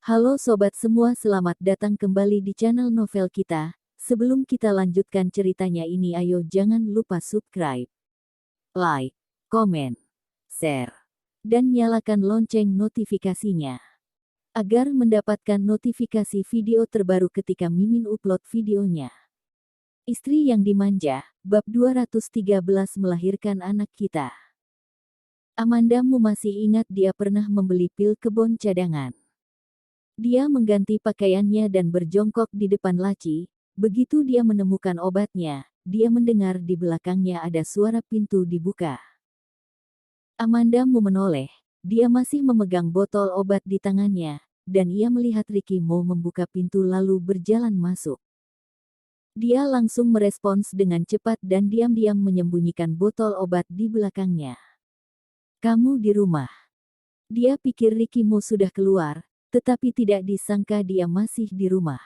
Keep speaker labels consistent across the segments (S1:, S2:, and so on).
S1: Halo sobat semua, selamat datang kembali di channel novel kita. Sebelum kita lanjutkan ceritanya ini, ayo jangan lupa subscribe, like, komen, share, dan nyalakan lonceng notifikasinya agar mendapatkan notifikasi video terbaru ketika Mimin upload videonya. Istri yang dimanja, bab 213 melahirkan anak kita. Amandamu masih ingat dia pernah membeli pil kebon cadangan. Dia mengganti pakaiannya dan berjongkok di depan laci. Begitu dia menemukan obatnya, dia mendengar di belakangnya ada suara pintu dibuka. Amandamu menoleh. Dia masih memegang botol obat di tangannya, dan ia melihat Ricky mau membuka pintu lalu berjalan masuk. Dia langsung merespons dengan cepat dan diam-diam menyembunyikan botol obat di belakangnya. "Kamu di rumah?" Dia pikir Ricky Mo sudah keluar, tetapi tidak disangka dia masih di rumah.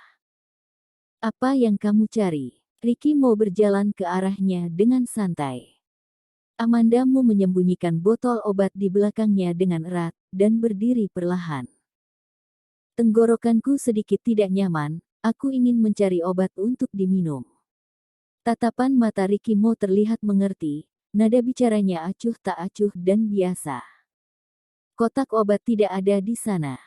S1: "Apa yang kamu cari?" Ricky Mo berjalan ke arahnya dengan santai. Amandamu menyembunyikan botol obat di belakangnya dengan erat, dan berdiri perlahan. "Tenggorokanku sedikit tidak nyaman, aku ingin mencari obat untuk diminum." Tatapan mata Ricky Mo terlihat mengerti, nada bicaranya acuh tak acuh dan biasa. "Kotak obat tidak ada di sana."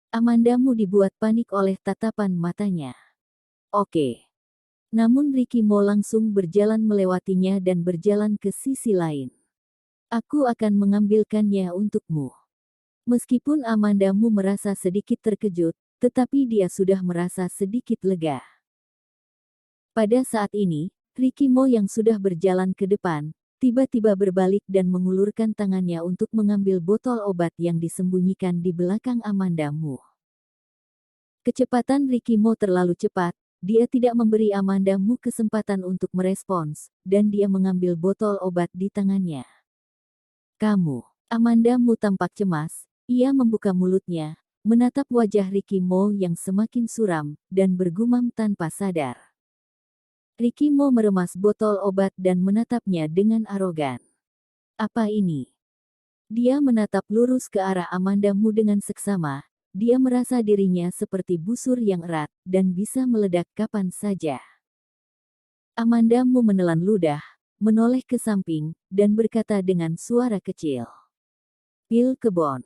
S1: Amandamu dibuat panik oleh tatapan matanya. "Oke." Namun Ricky Mo langsung berjalan melewatinya dan berjalan ke sisi lain. "Aku akan mengambilkannya untukmu." Meskipun Amandamu merasa sedikit terkejut, tetapi dia sudah merasa sedikit lega. Pada saat ini, Ricky Mo yang sudah berjalan ke depan, tiba-tiba berbalik dan mengulurkan tangannya untuk mengambil botol obat yang disembunyikan di belakang Amandamu. Kecepatan Ricky Mo terlalu cepat, dia tidak memberi Amandamu kesempatan untuk merespons, dan dia mengambil botol obat di tangannya. "Kamu." Amandamu tampak cemas, ia membuka mulutnya, menatap wajah Ricky Mo yang semakin suram, dan bergumam tanpa sadar. Ricky Mo meremas botol obat dan menatapnya dengan arogan. "Apa ini?" Dia menatap lurus ke arah Amandamu dengan seksama. Dia merasa dirinya seperti busur yang erat, dan bisa meledak kapan saja. Amandamu menelan ludah, menoleh ke samping, dan berkata dengan suara kecil. "Pil kebon."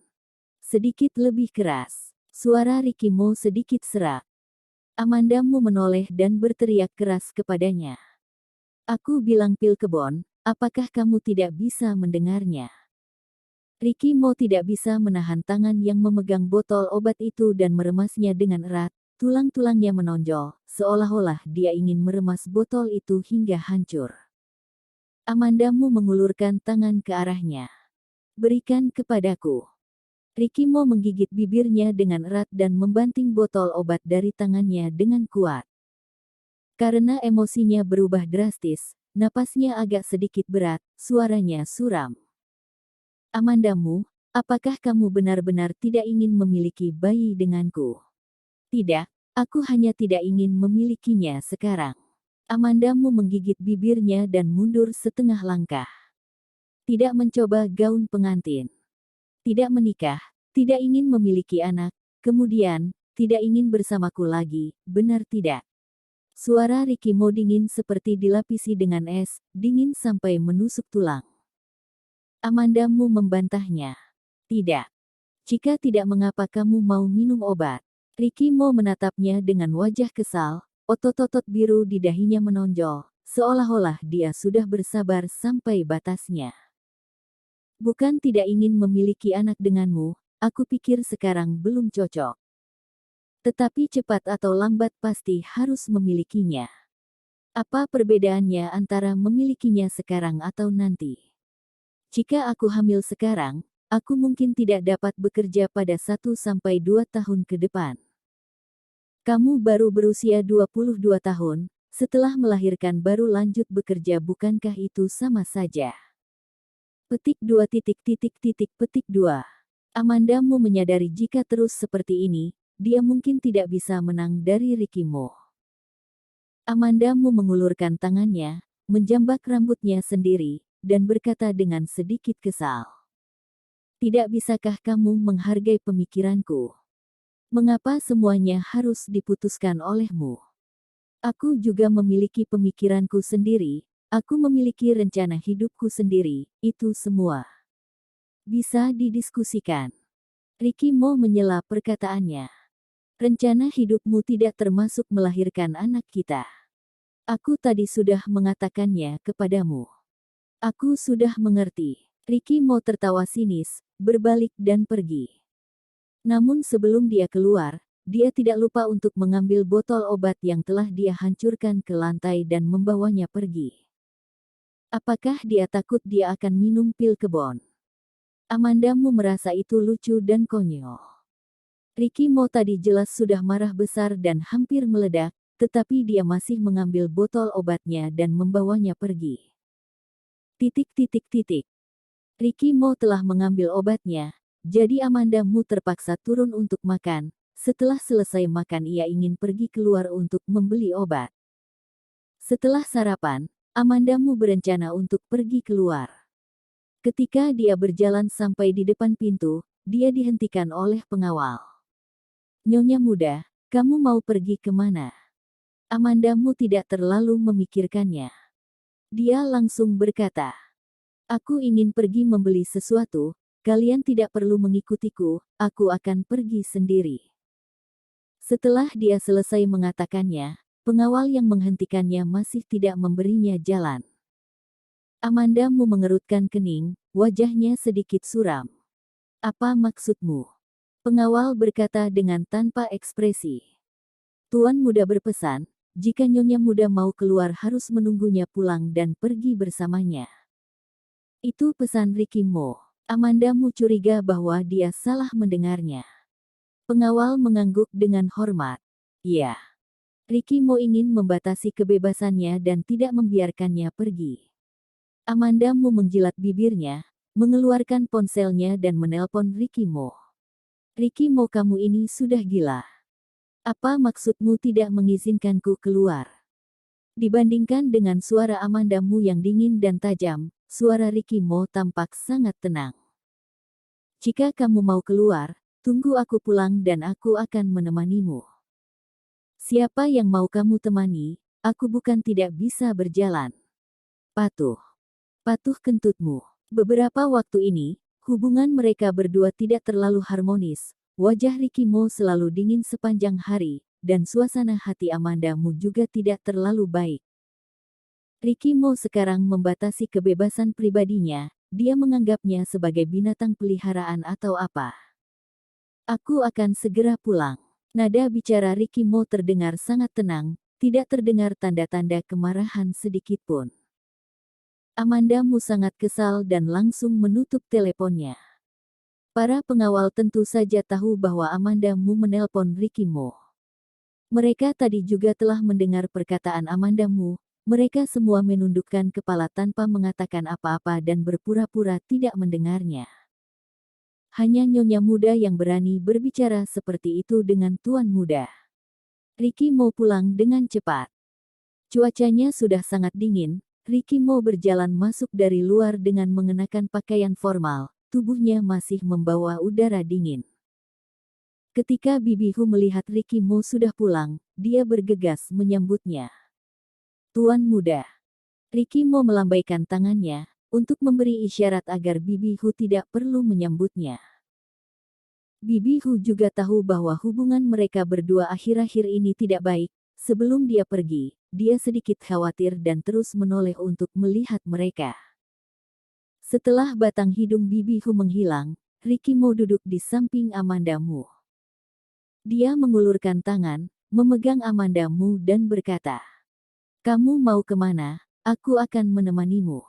S1: Sedikit lebih keras. Suara Ricky Mo sedikit serak. Amandamu menoleh dan berteriak keras kepadanya. "Aku bilang pil kebon, apakah kamu tidak bisa mendengarnya?" Ricky Mo tidak bisa menahan tangan yang memegang botol obat itu dan meremasnya dengan erat. Tulang-tulangnya menonjol, seolah-olah dia ingin meremas botol itu hingga hancur. Amandamu mengulurkan tangan ke arahnya. "Berikan kepadaku." Ricky Mo menggigit bibirnya dengan erat dan membanting botol obat dari tangannya dengan kuat. Karena emosinya berubah drastis, napasnya agak sedikit berat, suaranya suram. "Amandamu, apakah kamu benar-benar tidak ingin memiliki bayi denganku?" "Tidak, aku hanya tidak ingin memilikinya sekarang." Amandamu menggigit bibirnya dan mundur setengah langkah. "Tidak mencoba gaun pengantin. Tidak menikah, tidak ingin memiliki anak, kemudian, tidak ingin bersamaku lagi, benar tidak?" Suara Ricky Mo dingin seperti dilapisi dengan es, dingin sampai menusuk tulang. Amandamu membantahnya. "Tidak. Jika tidak, mengapa kamu mau minum obat?" Ricky Mo menatapnya dengan wajah kesal, otot-otot biru di dahinya menonjol, seolah-olah dia sudah bersabar sampai batasnya. "Bukan tidak ingin memiliki anak denganmu, aku pikir sekarang belum cocok. Tetapi cepat atau lambat pasti harus memilikinya. Apa perbedaannya antara memilikinya sekarang atau nanti? Jika aku hamil sekarang, aku mungkin tidak dapat bekerja pada 1 sampai 2 tahun ke depan. Kamu baru berusia 22 tahun, setelah melahirkan baru lanjut bekerja, bukankah itu sama saja?" Petik 2. Amandamu menyadari jika terus seperti ini, dia mungkin tidak bisa menang dari Ricky Mo. Amandamu mengulurkan tangannya, menjambak rambutnya sendiri, dan berkata dengan sedikit kesal. "Tidak bisakah kamu menghargai pemikiranku?" Mengapa semuanya harus diputuskan olehmu? Aku juga memiliki pemikiranku sendiri, aku memiliki rencana hidupku sendiri, itu semua bisa didiskusikan. Ricky Mo menyela perkataannya. Rencana hidupmu tidak termasuk melahirkan anak kita. Aku tadi sudah mengatakannya kepadamu. Aku sudah mengerti. Ricky Mo tertawa sinis, berbalik dan pergi. Namun sebelum dia keluar, dia tidak lupa untuk mengambil botol obat yang telah dia hancurkan ke lantai dan membawanya pergi. Apakah dia takut dia akan minum pil kebon? Amandamu merasa itu lucu dan konyol. Ricky Mo tadi jelas sudah marah besar dan hampir meledak, tetapi dia masih mengambil botol obatnya dan membawanya pergi. Ricky Mo telah mengambil obatnya, jadi Amandamu terpaksa turun untuk makan. Setelah selesai makan ia ingin pergi keluar untuk membeli obat. Setelah sarapan, Amandamu berencana untuk pergi keluar. Ketika dia berjalan sampai di depan pintu, dia dihentikan oleh pengawal. Nyonya muda, kamu mau pergi kemana? Amandamu tidak terlalu memikirkannya. Dia langsung berkata, aku ingin pergi membeli sesuatu, kalian tidak perlu mengikutiku, aku akan pergi sendiri. Setelah dia selesai mengatakannya, pengawal yang menghentikannya masih tidak memberinya jalan. Amandamu mengerutkan kening, wajahnya sedikit suram. Apa maksudmu? Pengawal berkata dengan tanpa ekspresi. Tuan muda berpesan, jika nyonya muda mau keluar harus menunggunya pulang dan pergi bersamanya. Itu pesan Ricky Mo. Amandamu curiga bahwa dia salah mendengarnya. Pengawal mengangguk dengan hormat. Ya. Ricky Mo ingin membatasi kebebasannya dan tidak membiarkannya pergi. Amandamu menjilat bibirnya, mengeluarkan ponselnya dan menelpon Ricky Mo. Ricky Mo, kamu ini sudah gila. Apa maksudmu tidak mengizinkanku keluar? Dibandingkan dengan suara Amandamu yang dingin dan tajam, suara Ricky Mo tampak sangat tenang. Jika kamu mau keluar, tunggu aku pulang dan aku akan menemanimu. Siapa yang mau kamu temani, aku bukan tidak bisa berjalan. Patuh. Patuh kentutmu. Beberapa waktu ini, hubungan mereka berdua tidak terlalu harmonis. Wajah Ricky Mo selalu dingin sepanjang hari, dan suasana hati Amandamu juga tidak terlalu baik. Ricky Mo sekarang membatasi kebebasan pribadinya, dia menganggapnya sebagai binatang peliharaan atau apa. Aku akan segera pulang. Nada bicara Ricky Mo terdengar sangat tenang, tidak terdengar tanda-tanda kemarahan sedikitpun. Amandamu sangat kesal dan langsung menutup teleponnya. Para pengawal tentu saja tahu bahwa Amandamu menelpon Ricky Mo. Mereka tadi juga telah mendengar perkataan Amandamu, mereka semua menundukkan kepala tanpa mengatakan apa-apa dan berpura-pura tidak mendengarnya. Hanya nyonya muda yang berani berbicara seperti itu dengan tuan muda. Ricky Mo pulang dengan cepat. Cuacanya sudah sangat dingin. Ricky Mo berjalan masuk dari luar dengan mengenakan pakaian formal, tubuhnya masih membawa udara dingin. Ketika Bibi Hu melihat Ricky Mo sudah pulang, dia bergegas menyambutnya. Tuan muda. Ricky Mo melambaikan tangannya, untuk memberi isyarat agar Bibi Hu tidak perlu menyambutnya. Bibi Hu juga tahu bahwa hubungan mereka berdua akhir-akhir ini tidak baik. Sebelum dia pergi, dia sedikit khawatir dan terus menoleh untuk melihat mereka. Setelah batang hidung Bibi Hu menghilang, Ricky Mo duduk di samping Amandamu. Dia mengulurkan tangan, memegang Amandamu dan berkata, kamu mau kemana? Aku akan menemanimu.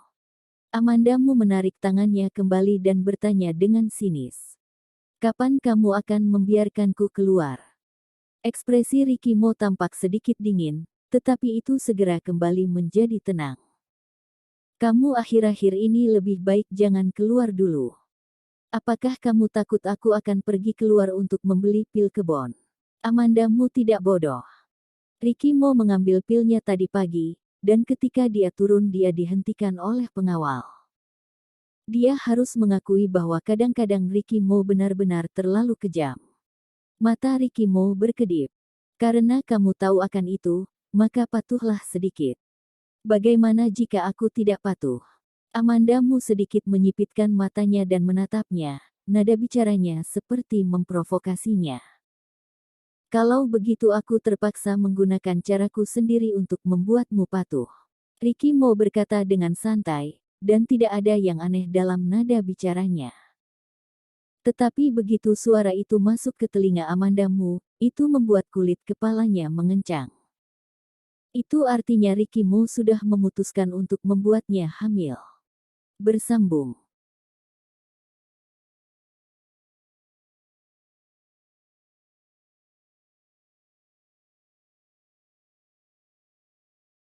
S1: Amandamu menarik tangannya kembali dan bertanya dengan sinis. Kapan kamu akan membiarkanku keluar? Ekspresi Ricky Mo tampak sedikit dingin, tetapi itu segera kembali menjadi tenang. Kamu akhir-akhir ini lebih baik jangan keluar dulu. Apakah kamu takut aku akan pergi keluar untuk membeli pil kebon? Amandamu tidak bodoh. Ricky Mo mengambil pilnya tadi pagi, dan ketika dia turun dia dihentikan oleh pengawal. Dia harus mengakui bahwa kadang-kadang Ricky Mo benar-benar terlalu kejam. Mata Ricky Mo berkedip. Karena kamu tahu akan itu, maka patuhlah sedikit. Bagaimana jika aku tidak patuh? Amanda Mu sedikit menyipitkan matanya dan menatapnya. Nada bicaranya seperti memprovokasinya. Kalau begitu aku terpaksa menggunakan caraku sendiri untuk membuatmu patuh. Ricky Mo berkata dengan santai, dan tidak ada yang aneh dalam nada bicaranya. Tetapi begitu suara itu masuk ke telinga Amanda Mu, itu membuat kulit kepalanya mengencang. Itu artinya Ricky Mo sudah memutuskan untuk membuatnya hamil. Bersambung.